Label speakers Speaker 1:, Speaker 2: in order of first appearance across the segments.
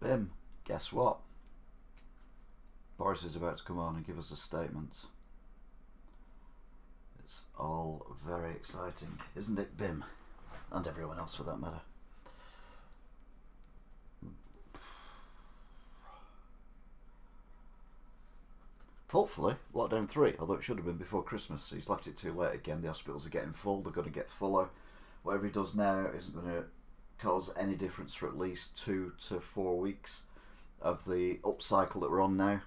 Speaker 1: Bim, guess what? Boris is about to come on and give us a statement. It's all very exciting, isn't it, Bim? And everyone else for that matter. Hopefully, lockdown 3, although it should have been before Christmas. He's left it too late again. The hospitals are getting full, they're going to get fuller. Whatever he does now isn't going to cause any difference for at least 2 to 4 weeks of the upcycle that we're on now.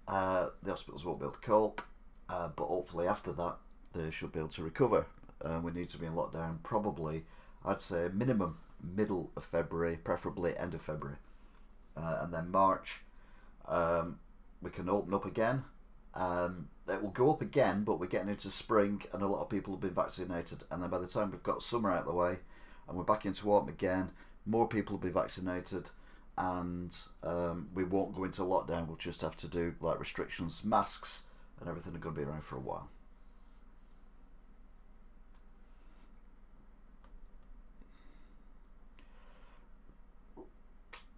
Speaker 1: The hospitals won't be able to cope, but hopefully after that they should be able to recover. We need to be in lockdown probably, I'd say minimum middle of February, preferably end of February, and then March we can open up again. It will go up again, but we're getting into spring and a lot of people have been vaccinated, and then by the time we've got summer out of the way and we're back into autumn again, more people will be vaccinated, and we won't go into lockdown. We'll just have to do like restrictions, masks and everything are going to be around for a while.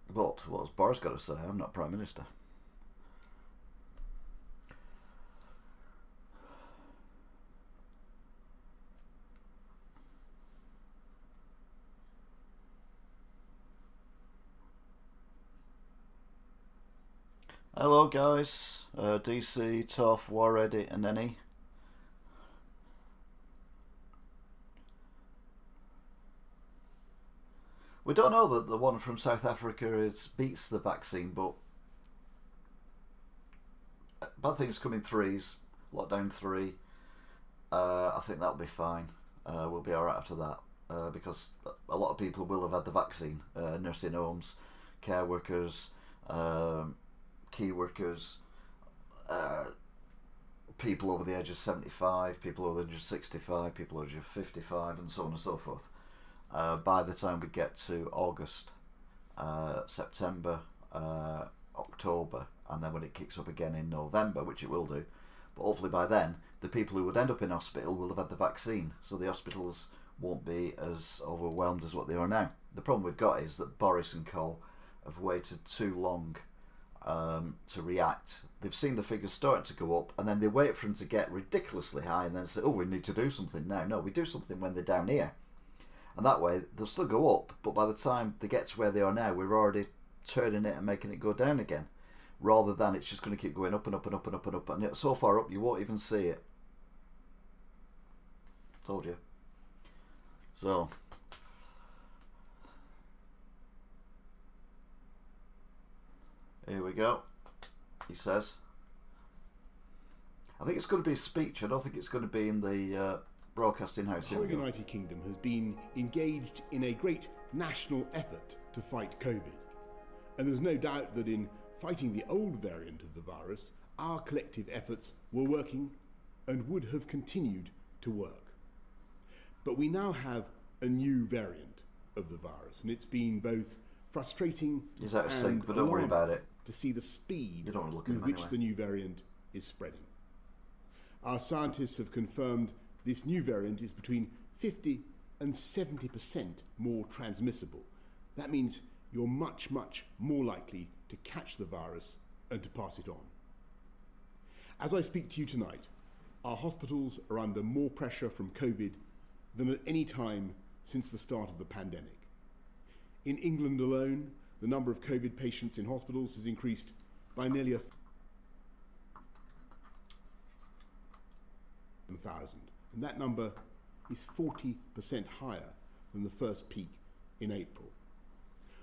Speaker 1: But what's Boris got to say? I'm not Prime Minister. Hello guys, DC, Toff, War Edit and Nenny. We don't know that the one from South Africa beats the vaccine, but bad things come in threes, lockdown 3. I think that'll be fine. We'll be alright after that, because a lot of people will have had the vaccine. Nursing homes, care workers, key workers, people over the age of 75, people over the age of 65, people over the age of 55, and so on and so forth. By the time we get to August, September, October, and then when it kicks up again in November, which it will do, but hopefully by then the people who would end up in hospital will have had the vaccine, so the hospitals won't be as overwhelmed as what they are now. The problem we've got is that Boris and co have waited too long to react. They've seen the figures starting to go up, and then they wait for them to get ridiculously high and then say, oh, we need to do something now. No, we do something when they're down here, and that way they'll still go up, but by the time they get to where they are now, we're already turning it and making it go down again, rather than it's just going to keep going up and up and up and up and up, and it's so far up you won't even see it. Told you. So here we go. He says, I think it's going to be a speech. I don't think it's going to be in the broadcasting house.
Speaker 2: The whole United Kingdom has been engaged in a great national effort to fight COVID. And there's no doubt that in fighting the old variant of the virus, our collective efforts were working and would have continued to work. But we now have a new variant of the virus, and it's been both frustrating
Speaker 1: He's out of
Speaker 2: and
Speaker 1: sync, but don't worry about it.
Speaker 2: to see the speed
Speaker 1: You don't want to look at
Speaker 2: with
Speaker 1: him
Speaker 2: which
Speaker 1: anyway.
Speaker 2: the new variant is spreading. Our scientists have confirmed this new variant is between 50 and 70% more transmissible. That means you're much, much more likely to catch the virus and to pass it on. As I speak to you tonight, our hospitals are under more pressure from COVID than at any time since the start of the pandemic. In England alone, the number of COVID patients in hospitals has increased by nearly 1,000, and that number is 40% higher than the first peak in April.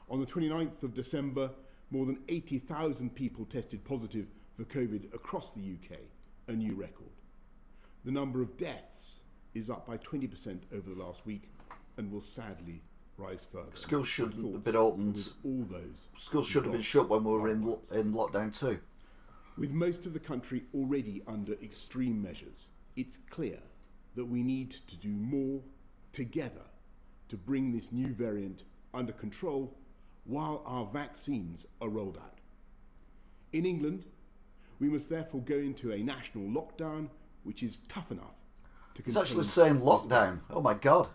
Speaker 2: On the 29th of December, more than 80,000 people tested positive for COVID across the UK, a new record. The number of deaths is up by 20% over the last week and will sadly rise further.
Speaker 1: Schools should have been opened.
Speaker 2: All those
Speaker 1: Schools should have been shut when we were in lockdown too.
Speaker 2: With most of the country already under extreme measures, it's clear that we need to do more together to bring this new variant under control while our vaccines are rolled out. In England, we must therefore go into a national lockdown which is tough enough to
Speaker 1: It's
Speaker 2: contain
Speaker 1: actually saying
Speaker 2: this
Speaker 1: lockdown. Oh my God.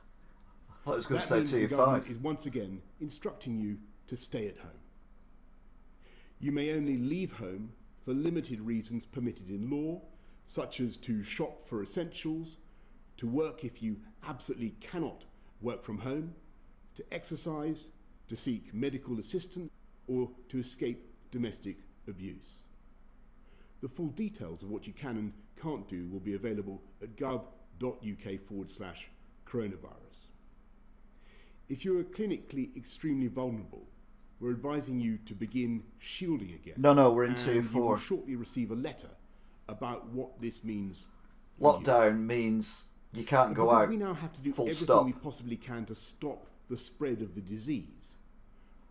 Speaker 1: I thought it was going to
Speaker 2: That
Speaker 1: say
Speaker 2: means the government
Speaker 1: T5.
Speaker 2: is once again instructing you to stay at home. You may only leave home for limited reasons permitted in law, such as to shop for essentials, to work if you absolutely cannot work from home, to exercise, to seek medical assistance, or to escape domestic abuse. The full details of what you can and can't do will be available at gov.uk/coronavirus. If you are clinically extremely vulnerable, we're advising you to begin shielding again.
Speaker 1: No, we're in
Speaker 2: and
Speaker 1: tier 4.
Speaker 2: You will shortly receive a letter about what this means.
Speaker 1: Lockdown means you can't go out.
Speaker 2: We now have to do
Speaker 1: full
Speaker 2: everything
Speaker 1: stop.
Speaker 2: we possibly can to stop the spread of the disease.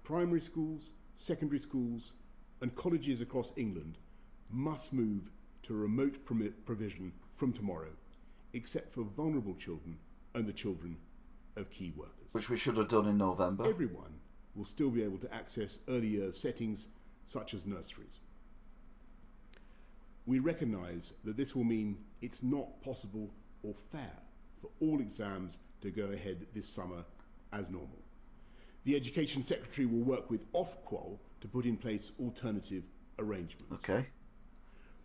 Speaker 2: Primary schools, secondary schools, and colleges across England must move to remote provision from tomorrow, except for vulnerable children and the children of key workers.
Speaker 1: Which we should have done in November.
Speaker 2: Everyone will still be able to access early years settings such as nurseries. We recognise that this will mean it's not possible or fair for all exams to go ahead this summer as normal. The Education Secretary will work with Ofqual to put in place alternative arrangements.
Speaker 1: Okay.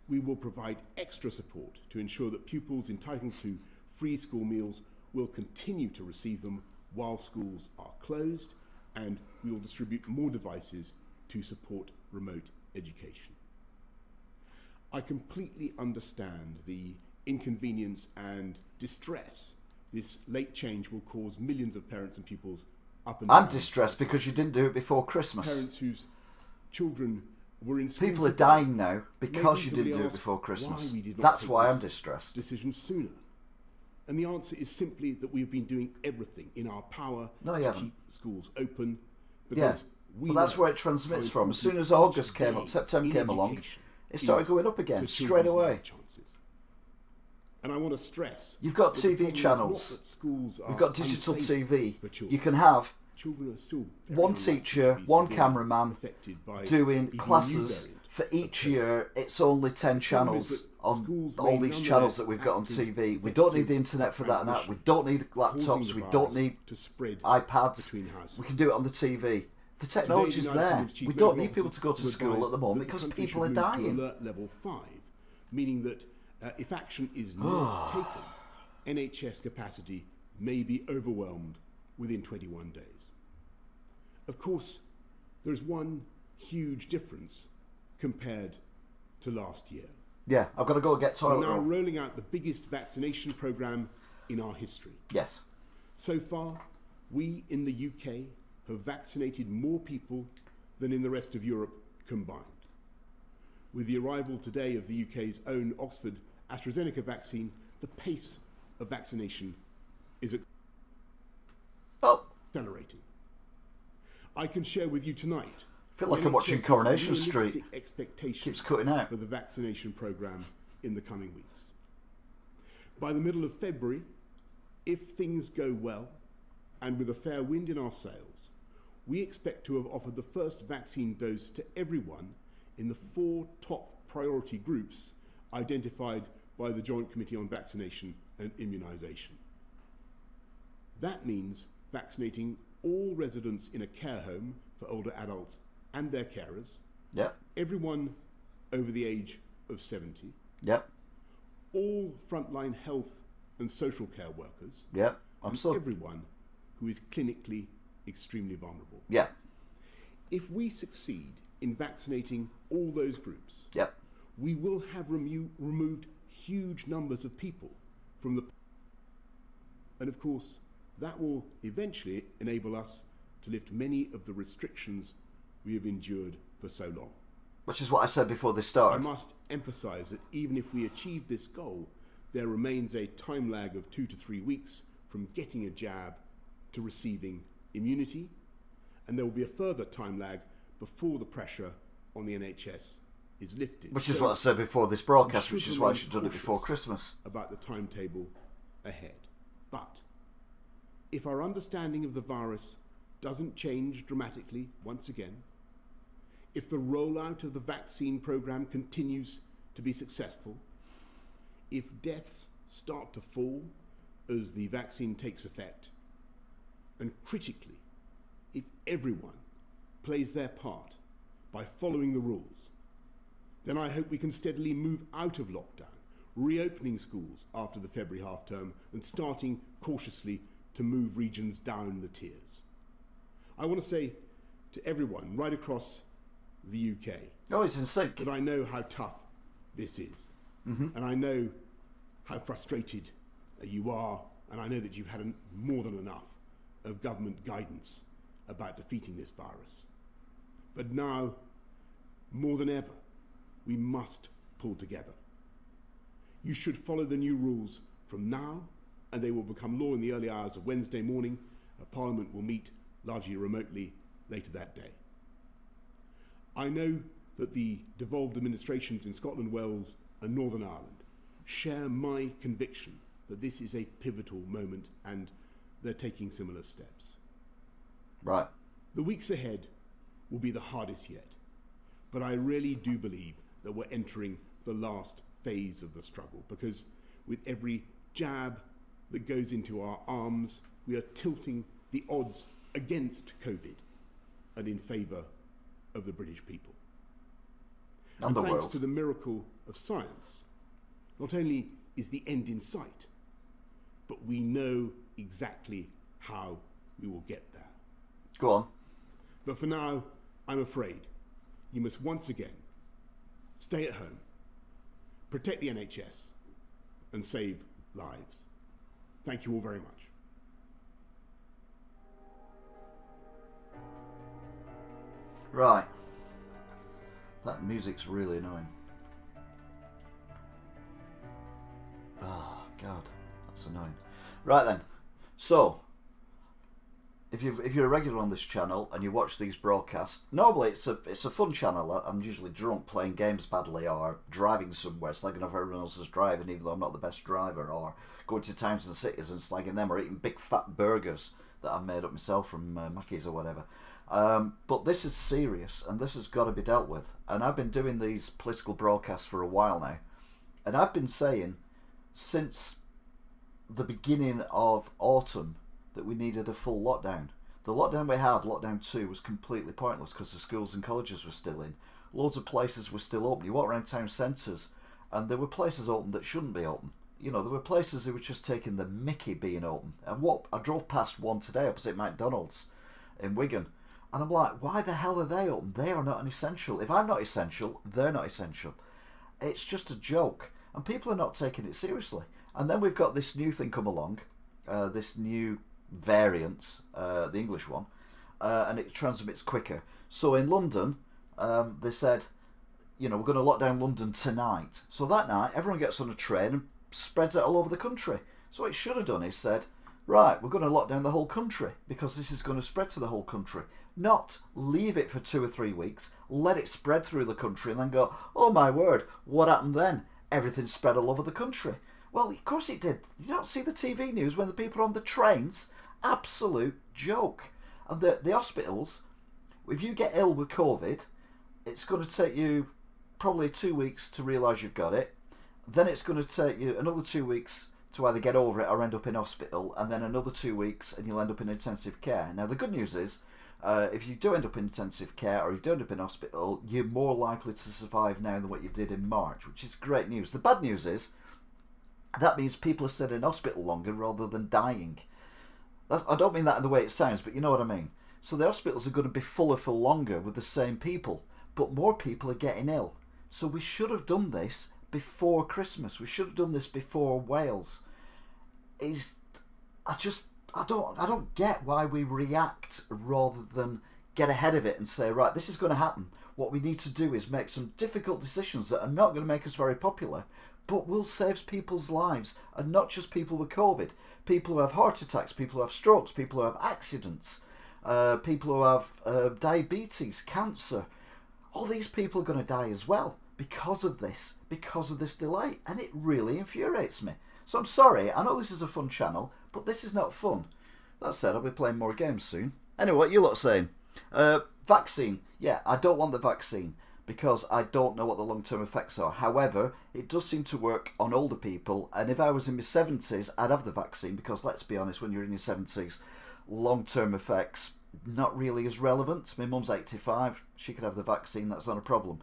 Speaker 2: We will provide extra support to ensure that pupils entitled to free school meals will continue to receive them while schools are closed, and we will distribute more devices to support remote education. I completely understand the inconvenience and distress this late change will cause millions of parents and pupils up and down.
Speaker 1: I'm distressed because you didn't do it before Christmas.
Speaker 2: Parents whose children were in school.
Speaker 1: People are dying now because you didn't do it before Christmas. That's why I'm distressed.
Speaker 2: Decision sooner. And the answer is simply that we've been doing everything in our power
Speaker 1: to
Speaker 2: keep schools open.
Speaker 1: Yeah, well, that's where it transmits from. As soon as August came up, September came along, it started going up again, straight away.
Speaker 2: And I want to stress...
Speaker 1: You've got TV channels. You've got digital TV. You can have one teacher, one cameraman doing classes. For each year, it's only 10 channels on all these channels that we've got on TV. We don't need the internet for that now. We don't need laptops. We don't need iPads. We can do it on the TV. The technology's there. We don't need people to go to school at the moment because people are dying.
Speaker 2: Alert level 5, meaning that if action is not taken, NHS capacity may be overwhelmed within 21 days. Of course, there's one huge difference compared to last year.
Speaker 1: Yeah, I've got to go get toilet
Speaker 2: roll. We're now
Speaker 1: roll.
Speaker 2: rolling out the biggest vaccination programme in our history.
Speaker 1: Yes.
Speaker 2: So far, we in the UK have vaccinated more people than in the rest of Europe combined. With the arrival today of the UK's own Oxford AstraZeneca vaccine, the pace of vaccination is accelerating. I can share with you tonight.
Speaker 1: I feel like I'm watching Coronation Street. Keeps cutting out.
Speaker 2: For the vaccination programme in the coming weeks. By the middle of February, if things go well, and with a fair wind in our sails, we expect to have offered the first vaccine dose to everyone in the 4 top priority groups identified by the Joint Committee on Vaccination and Immunisation. That means vaccinating all residents in a care home for older adults and their carers, everyone over the age of 70, all frontline health and social care workers, and everyone who is clinically extremely vulnerable. If we succeed in vaccinating all those groups, we will have removed huge numbers of people from the... And of course, that will eventually enable us to lift many of the restrictions we have endured for so long.
Speaker 1: Which is what I said before this started.
Speaker 2: I must emphasise that even if we achieve this goal, there remains a time lag of 2 to 3 weeks from getting a jab to receiving immunity, and there will be a further time lag before the pressure on the NHS is lifted.
Speaker 1: Which is what I said before this broadcast, which is why I should have done it before Christmas.
Speaker 2: About the timetable ahead. But if our understanding of the virus doesn't change dramatically once again, if the rollout of the vaccine programme continues to be successful, if deaths start to fall as the vaccine takes effect, and critically, if everyone plays their part by following the rules, then I hope we can steadily move out of lockdown, reopening schools after the February half term and starting cautiously to move regions down the tiers. I want to say to everyone right across the UK
Speaker 1: it's in sync.
Speaker 2: that I know how tough this is. And I know how frustrated you are, and I know that you've had more than enough of government guidance about defeating this virus. But now, more than ever, we must pull together. You should follow the new rules from now, and they will become law in the early hours of Wednesday morning. Parliament will meet largely remotely later that day. I know that the devolved administrations in Scotland, Wales and Northern Ireland share my conviction that this is a pivotal moment, and they're taking similar steps.
Speaker 1: Right.
Speaker 2: The weeks ahead will be the hardest yet, but I really do believe that we're entering the last phase of the struggle, because with every jab that goes into our arms, we are tilting the odds against COVID and in favour of the British people. And thanks
Speaker 1: world.
Speaker 2: to the miracle of science, not only is the end in sight, but we know exactly how we will get there.
Speaker 1: Go on.
Speaker 2: But for now, I'm afraid you must once again stay at home, protect the NHS, and save lives. Thank you all very much.
Speaker 1: Right. That music's really annoying. Oh, God. That's annoying. Right then. So, if you're a regular on this channel and you watch these broadcasts, normally it's a fun channel. I'm usually drunk playing games badly or driving somewhere, slagging off everyone else's driving, even though I'm not the best driver, or going to towns and cities and slagging them, or eating big fat burgers that I've made up myself from Mackey's or whatever. But this is serious, and this has got to be dealt with. And I've been doing these political broadcasts for a while now, and I've been saying since the beginning of autumn that we needed a full lockdown. The lockdown we had, lockdown 2, was completely pointless because the schools and colleges were still in. Loads of places were still open. You walk around town centres and there were places open that shouldn't be open. You know, there were places that were just taking the mickey being open. And I drove past one today opposite McDonald's in Wigan, and I'm like, why the hell are they open? They are not an essential. If I'm not essential, they're not essential. It's just a joke, and people are not taking it seriously. And then we've got this new thing come along, this new variant, the English one, and it transmits quicker. So in London, they said, you know, we're going to lock down London tonight. So that night, everyone gets on a train and spreads it all over the country. So what it should have done is said, right, we're going to lock down the whole country because this is going to spread to the whole country. Not leave it for 2 or 3 weeks, let it spread through the country and then go, oh my word, what happened then? Everything spread all over the country. Well, of course it did. You don't see the TV news when the people are on the trains. Absolute joke. And the hospitals, if you get ill with COVID, it's going to take you probably 2 weeks to realise you've got it. Then it's going to take you another 2 weeks to either get over it or end up in hospital, and then another 2 weeks and you'll end up in intensive care. Now the good news is, if you do end up in intensive care or you do end up in hospital, you're more likely to survive now than what you did in March, which is great news. The bad news is, that means people are staying in hospital longer rather than dying. I don't mean that in the way it sounds, but you know what I mean. So the hospitals are going to be fuller for longer with the same people, but more people are getting ill. So we should have done this before Christmas. We should have done this before Wales. I don't get why we react rather than get ahead of it and say, right, this is going to happen. What we need to do is make some difficult decisions that are not going to make us very popular, but will save people's lives, and not just people with COVID. People who have heart attacks, people who have strokes, people who have accidents, people who have diabetes, cancer. All these people are going to die as well because of this delay, and it really infuriates me. So I'm sorry, I know this is a fun channel, but this is not fun. That said, I'll be playing more games soon. Anyway, what you lot saying? Vaccine. Yeah, I don't want the vaccine because I don't know what the long-term effects are. However, it does seem to work on older people, and if I was in my 70s, I'd have the vaccine because, let's be honest, when you're in your 70s, long-term effects, not really as relevant. My mum's 85. She could have the vaccine. That's not a problem.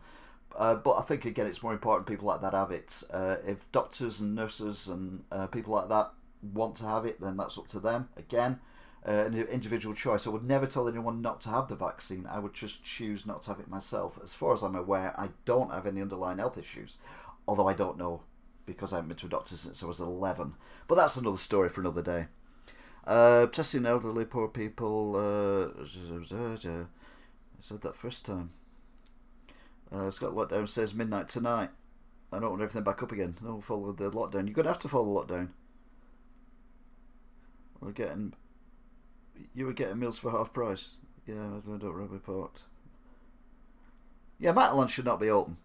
Speaker 1: But I think, again, it's more important people like that have it. If doctors and nurses and people like that want to have it, then that's up to them. Again, an individual choice. I would never tell anyone not to have the vaccine. I would just choose not to have it myself. As far as I'm aware, I don't have any underlying health issues. Although I don't know, because I haven't been to a doctor since I was 11. But that's another story for another day. Testing elderly, poor people. I said that first time. Scott Lockdown says midnight tonight. I don't want everything back up again. No, follow the lockdown. You're going to have to follow the lockdown. You were getting meals for half price. Yeah, I don't report. Yeah, Matalan should not be open.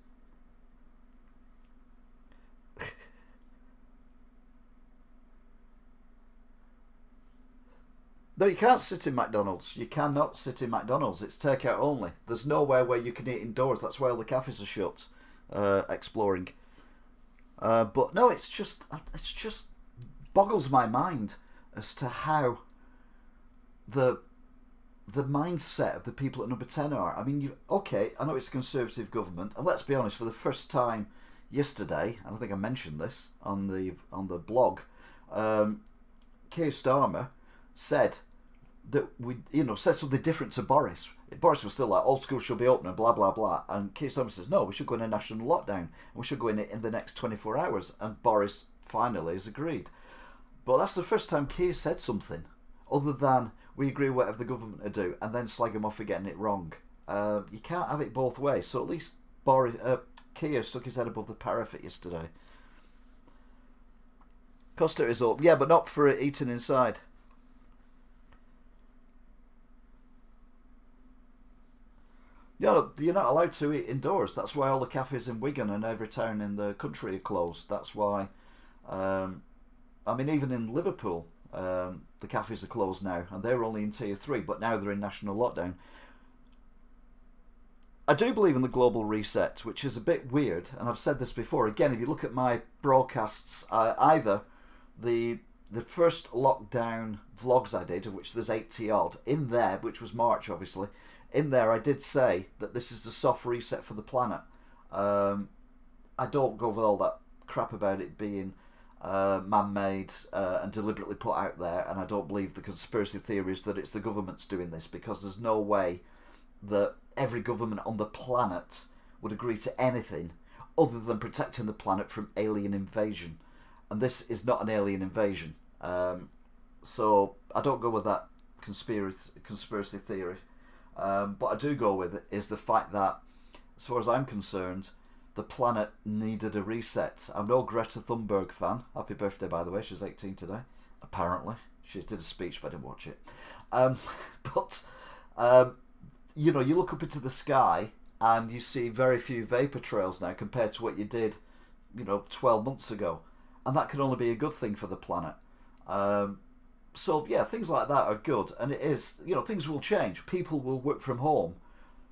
Speaker 1: No, you can't sit in McDonald's. You cannot sit in McDonald's. It's takeout only. There's nowhere where you can eat indoors. That's why all the cafes are shut. Exploring. But no, it's just boggles my mind as to how the mindset of the people at Number 10 are. I mean, okay, I know it's a Conservative government, and let's be honest, for the first time yesterday, and I think I mentioned this on the blog, Keir Starmer said that said something different to Boris. Boris was still like, all schools should be open and blah blah blah, and Keir Starmer says no, we should go in a national lockdown and we should go in it in the next 24 hours, and Boris finally has agreed. But that's the first time Keir said something other than we agree with whatever the government to do, and then slag him off for getting it wrong. You can't have it both ways. So at least Keir stuck his head above the parapet yesterday. Costa is up, yeah, but not for eating inside. You're not allowed to eat indoors. That's why all the cafes in Wigan and every town in the country are closed. That's why, even in Liverpool, the cafes are closed now, and they're only in tier 3, but now they're in national lockdown. I do believe in the global reset, which is a bit weird, and I've said this before. Again, if you look at my broadcasts, either the first lockdown vlogs I did, of which there's 80 odd, in there, which was March obviously, in there I did say that this is a soft reset for the planet. I don't go with all that crap about it being man-made and deliberately put out there, and I don't believe the conspiracy theories that it's the government's doing this, because there's no way that every government on the planet would agree to anything other than protecting the planet from alien invasion, and this is not an alien invasion. So I don't go with that conspiracy theory. But I do go with is the fact that, as far as I'm concerned, the planet needed a reset. I'm no Greta Thunberg fan. Happy birthday, by the way. She's 18 today, apparently. She did a speech, but I didn't watch it. You look up into the sky and you see very few vapor trails now compared to what you did, 12 months ago. And that can only be a good thing for the planet. So yeah, things like that are good, and it is, things will change. People will work from home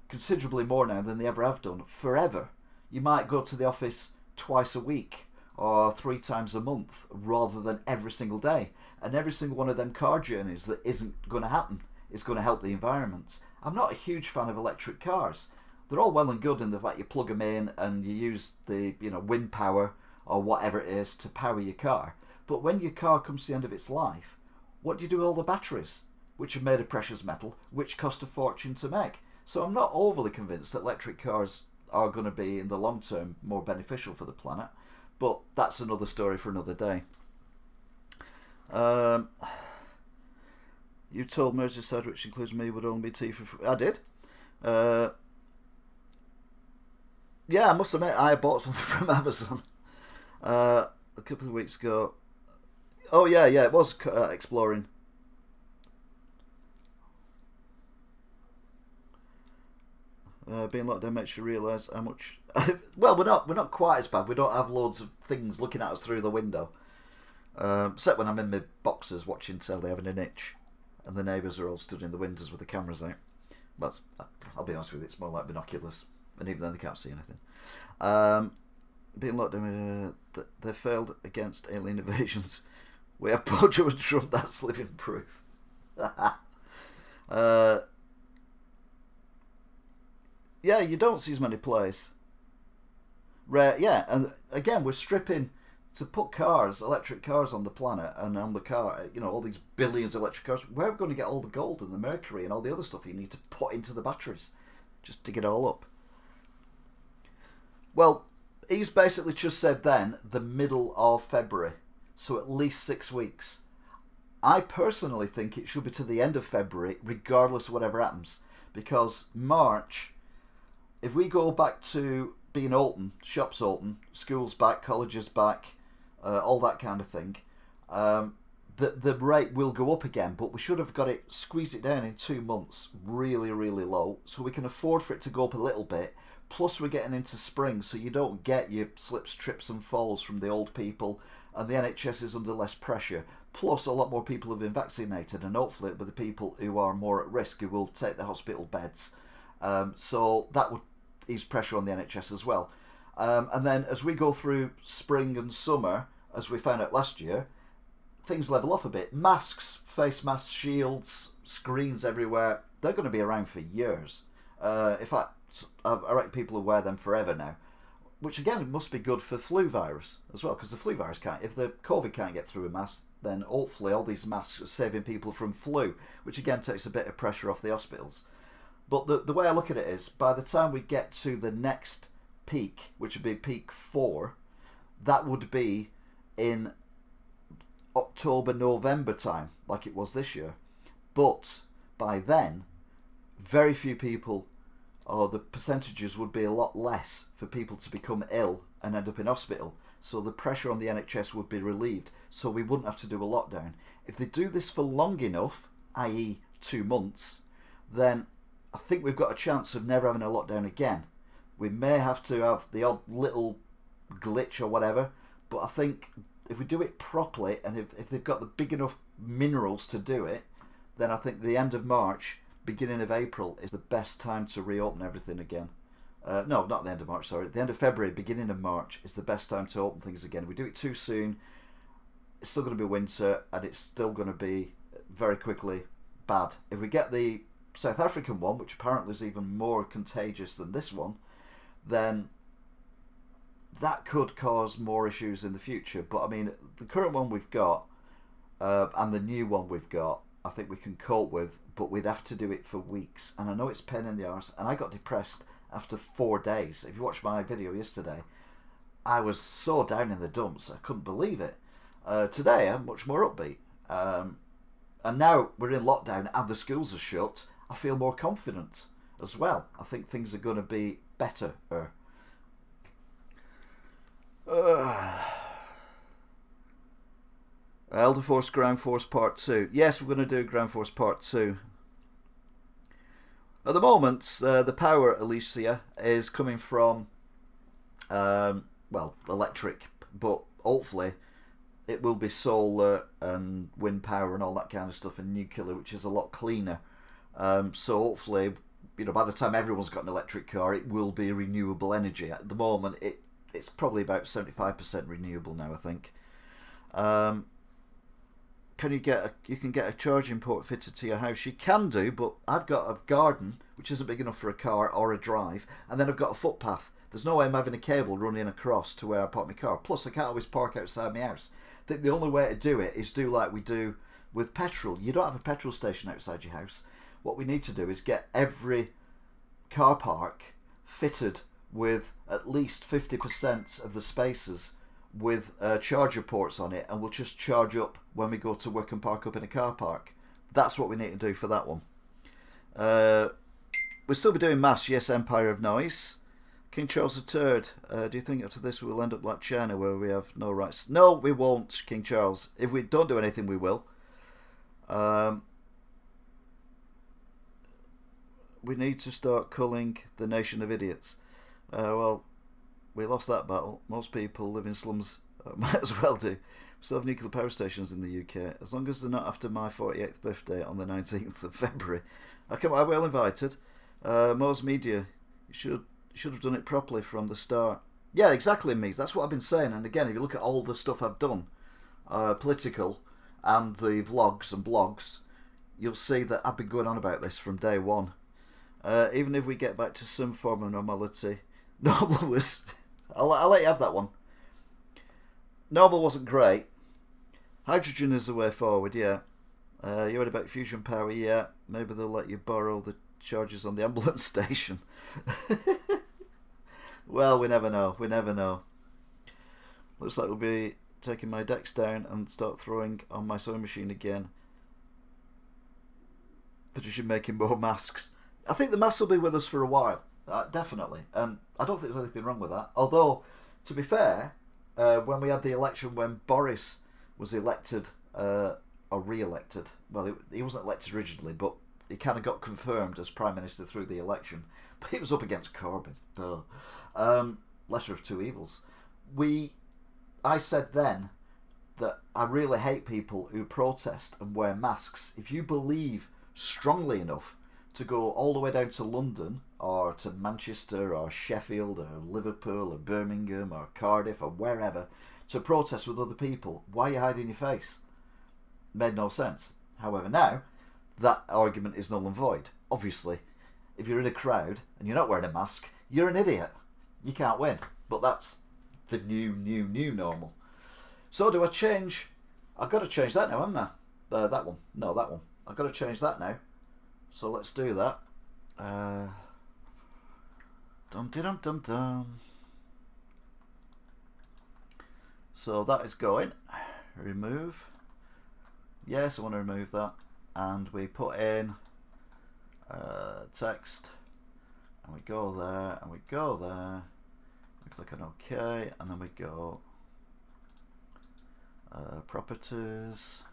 Speaker 1: considerably more now than they ever have done, forever. You might go to the office twice a week or 3 times a month rather than every single day, and every single one of them car journeys that isn't going to happen is going to help the environment. I'm not a huge fan of electric cars. They're all well and good in the fact you plug them in and you use the wind power or whatever it is to power your car, but when your car comes to the end of its life, what do you do with all the batteries, which are made of precious metal, which cost a fortune to make? So I'm not overly convinced that electric cars are going to be, in the long term, more beneficial for the planet. But that's another story for another day. You told Merseyside, which includes me, would only be tea for free. I did. Yeah, I must admit, I bought something from Amazon a couple of weeks ago. Oh yeah, it was exploring. Being locked down makes you realise how much. Well, we're not quite as bad. We don't have loads of things looking at us through the window. Except when I'm in my boxers watching telly, having an itch, and the neighbours are all stood in the windows with the cameras out. I'll be honest with you, it's more like binoculars, and even then they can't see anything. Being locked down, they failed against alien invasions. We have Bojo and Trump, that's living proof. Yeah, you don't see as many players. Rare, yeah, and again, we're stripping to put cars, electric cars on the planet and on the car, all these billions of electric cars. Where are we going to get all the gold and the mercury and all the other stuff that you need to put into the batteries just to get it all up? Well, he's basically just said then the middle of February, so at least 6 weeks. I personally think it should be to the end of February, regardless of whatever happens, because March, if we go back to being open, shops open, schools back, colleges back, all that kind of thing, the rate will go up again, but we should have got it, squeezed it down in 2 months, really, really low, so we can afford for it to go up a little bit. Plus we're getting into spring, so you don't get your slips, trips and falls from the old people, and the NHS is under less pressure. Plus a lot more people have been vaccinated, and hopefully with the people who are more at risk, who will take the hospital beds. So that would ease pressure on the NHS as well. And then as we go through spring and summer, as we found out last year, things level off a bit. Masks, face masks, shields, screens everywhere, they're going to be around for years. In fact, I reckon people will wear them forever now. Which again must be good for flu virus as well, because the flu virus can't, if the COVID can't get through a mask, then hopefully all these masks are saving people from flu, which again takes a bit of pressure off the hospitals. But the way I look at it is, by the time we get to the next peak, which would be peak 4, that would be in October, November time, like it was this year. But by then, very few people, or the percentages would be a lot less for people to become ill and end up in hospital. So the pressure on the NHS would be relieved, so we wouldn't have to do a lockdown. If they do this for long enough, i.e. 2 months, then I think we've got a chance of never having a lockdown again. We may have to have the odd little glitch or whatever, but I think if we do it properly, and if they've got the big enough minerals to do it, then I think the end of March, beginning of April is the best time to reopen everything again. No, not the end of March, sorry. The end of February, beginning of March is the best time to open things again. If we do it too soon, it's still going to be winter, and it's still going to be very quickly bad. If we get the South African one, which apparently is even more contagious than this one, then that could cause more issues in the future. But I mean, the current one we've got and the new one we've got, I think we can cope with, but we'd have to do it for weeks. And I know it's a pain in the arse, and I got depressed after 4 days. If you watched my video yesterday, I was so down in the dumps, I couldn't believe it. Today I'm much more upbeat. And now we're in lockdown and the schools are shut, I feel more confident as well. I think things are going to be better. Elder Force Ground Force Part 2. Yes, we're going to do Ground Force Part 2. At the moment, the power, Alicia, is coming from, electric, but hopefully it will be solar and wind power and all that kind of stuff, and nuclear, which is a lot cleaner. So hopefully, by the time everyone's got an electric car, it will be renewable energy. At the moment, it's probably about 75% renewable now, I think. You can get a charging port fitted to your house? You can do, but I've got a garden which isn't big enough for a car or a drive, and then I've got a footpath. There's no way I'm having a cable running across to where I park my car. Plus, I can't always park outside my house. I think the only way to do it is do like we do with petrol. You don't have a petrol station outside your house. What we need to do is get every car park fitted with at least 50% of the spaces with charger ports on it, and we'll just charge up when we go to work and park up in a car park. That's what we need to do for that one. We'll still be doing mass, yes, Empire of Noise. King Charles III, do you think after this we'll end up like China where we have no rights? No, we won't, King Charles. If we don't do anything, we will. We need to start culling the nation of idiots. Well, we lost that battle. Most people live in slums. Might as well do. We still have nuclear power stations in the UK. As long as they're not after my 48th birthday on the 19th of February. I'm well invited. Mo's Media, you should have done it properly from the start. Yeah, exactly, me. That's what I've been saying. And again, if you look at all the stuff I've done, political, and the vlogs and blogs, you'll see that I've been going on about this from day one. Even if we get back to some form of normality, normal was... I'll let you have that one. Normal wasn't great. Hydrogen is the way forward, yeah. You heard about fusion power, yeah. Maybe they'll let you borrow the charges on the ambulance station. Well, we never know. We never know. Looks like we'll be taking my decks down and start throwing on my sewing machine again. Patricia making more masks. I think the masks will be with us for a while, definitely. And I don't think there's anything wrong with that. Although, to be fair, when we had the election when Boris was elected, or re-elected, well, he wasn't elected originally, but he kind of got confirmed as Prime Minister through the election. But he was up against Corbyn. Lesser of two evils. I said then that I really hate people who protest and wear masks. If you believe strongly enough to go all the way down to London or to Manchester or Sheffield or Liverpool or Birmingham or Cardiff or wherever to protest with other people, why are you hiding your face? Made no sense. However, now that argument is null and void. Obviously, if you're in a crowd and you're not wearing a mask, you're an idiot. You can't win. But that's the new normal. So do I change? I've got to change that now, haven't I? That one. No, that one. I've got to change that now. So let's do that. Dum. So that is going. Remove. Yes, I want to remove that. And we put in text. And we go there. And we go there. We click on OK. And then we go properties.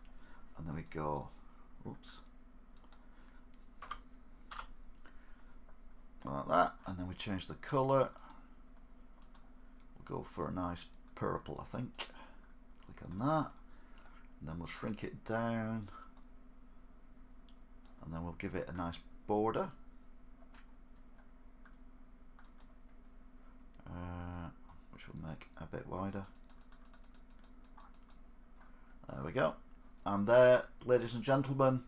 Speaker 1: And then we go. Oops. Like that, and then we change the colour. We'll go for a nice purple, I think. Click on that, and then we'll shrink it down, and then we'll give it a nice border. Which will make a bit wider. There we go. And there, ladies and gentlemen,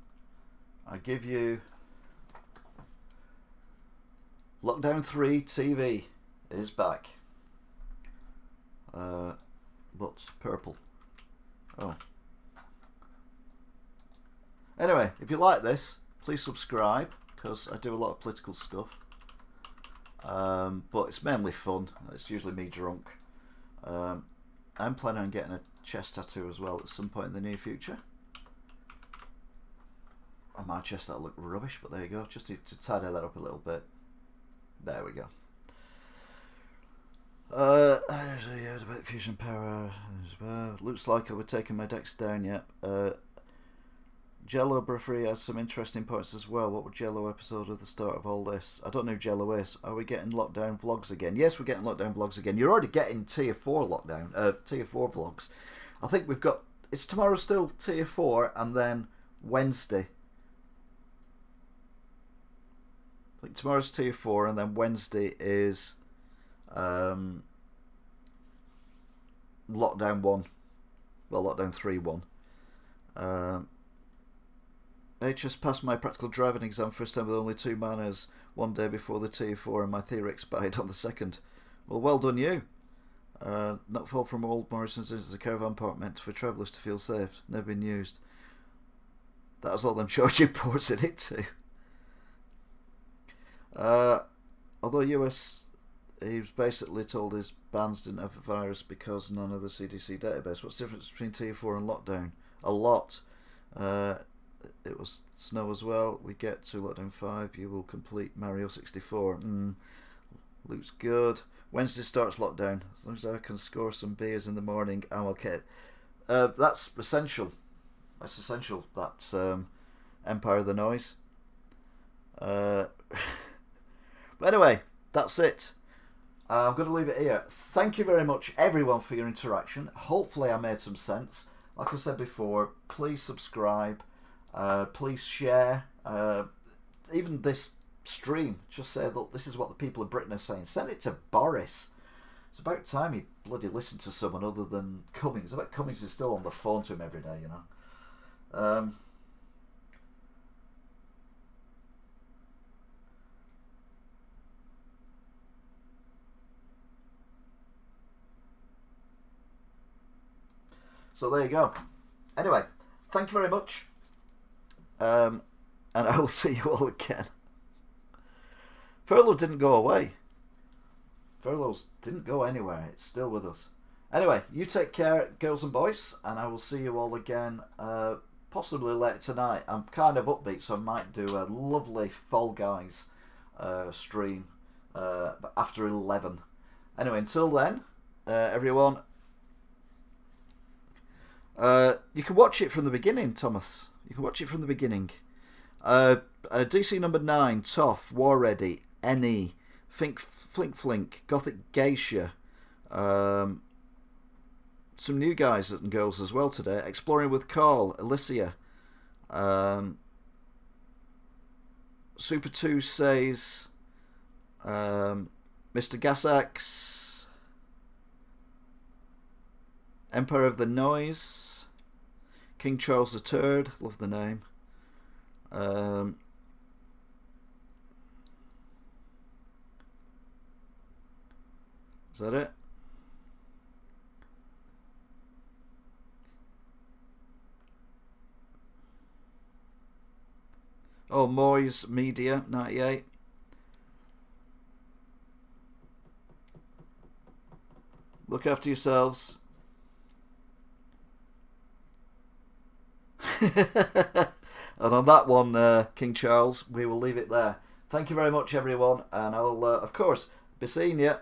Speaker 1: I give you Lockdown 3 TV is back. But purple. Oh. Anyway, if you like this, please subscribe, because I do a lot of political stuff. But it's mainly fun. It's usually me drunk. I'm planning on getting a chest tattoo as well at some point in the near future. On my chest that'll look rubbish, but there you go. Just to tidy that up a little bit. There we go. Yeah, about fusion power as well. Looks like I'll be taking my decks down, yep. Jello Bruffery has some interesting points as well. What would Jello episode of the start of all this? I don't know who Jello is. Are we getting lockdown vlogs again? Yes, we're getting lockdown vlogs again. You're already getting tier 4 lockdown, tier 4 vlogs. I think we've got, it's tomorrow still tier 4 and then Wednesday. I think tomorrow's tier 4 and then Wednesday is lockdown 1. Well, lockdown 3-1. HS passed my practical driving exam first time with only 2 manners one day before the tier 4 and my theory expired on the 2nd. Well done you. Not far from old Morrison's is a caravan park meant for travellers to feel safe. Never been used. That has all them charging ports in it too. Although US, he was basically told his bands didn't have a virus because none of the CDC database. What's the difference between tier 4 and lockdown? A lot. It was snow as well. We get to lockdown 5. You will complete Mario 64. Looks good. Wednesday starts lockdown. As long as I can score some beers in the morning, I'm okay. That's essential. That's essential. That's Empire of the Noise. But anyway, that's it. I'm going to leave it here. Thank you very much, everyone, for your interaction. Hopefully I made some sense. Like I said before, please subscribe. Please share. Even this stream, just say that this is what the people of Britain are saying. Send it to Boris. It's about time he bloody listened to someone other than Cummings. I bet Cummings is still on the phone to him every day, you know. So there you go. Anyway, thank you very much. And I will see you all again. Furlough didn't go away. Furloughs didn't go anywhere. It's still with us. Anyway, you take care, girls and boys, and I will see you all again possibly later tonight. I'm kind of upbeat, so I might do a lovely Fall Guys stream after 11. Anyway, until then, everyone, you can watch it from the beginning, Thomas. You can watch it from the beginning. DC number 9, Toff, War Ready, NE, Flink, Gothic Geisha, some new guys and girls as well today. Exploring with Carl, Alicia, Super 2 says, Mr. Gasax, Empire of the Noise, King Charles III, love the name. Is that it? Oh, Moyes Media 98. Look after yourselves. And on that one, King Charles, we will leave it there. Thank you very much, everyone, and I'll, of course, be seeing you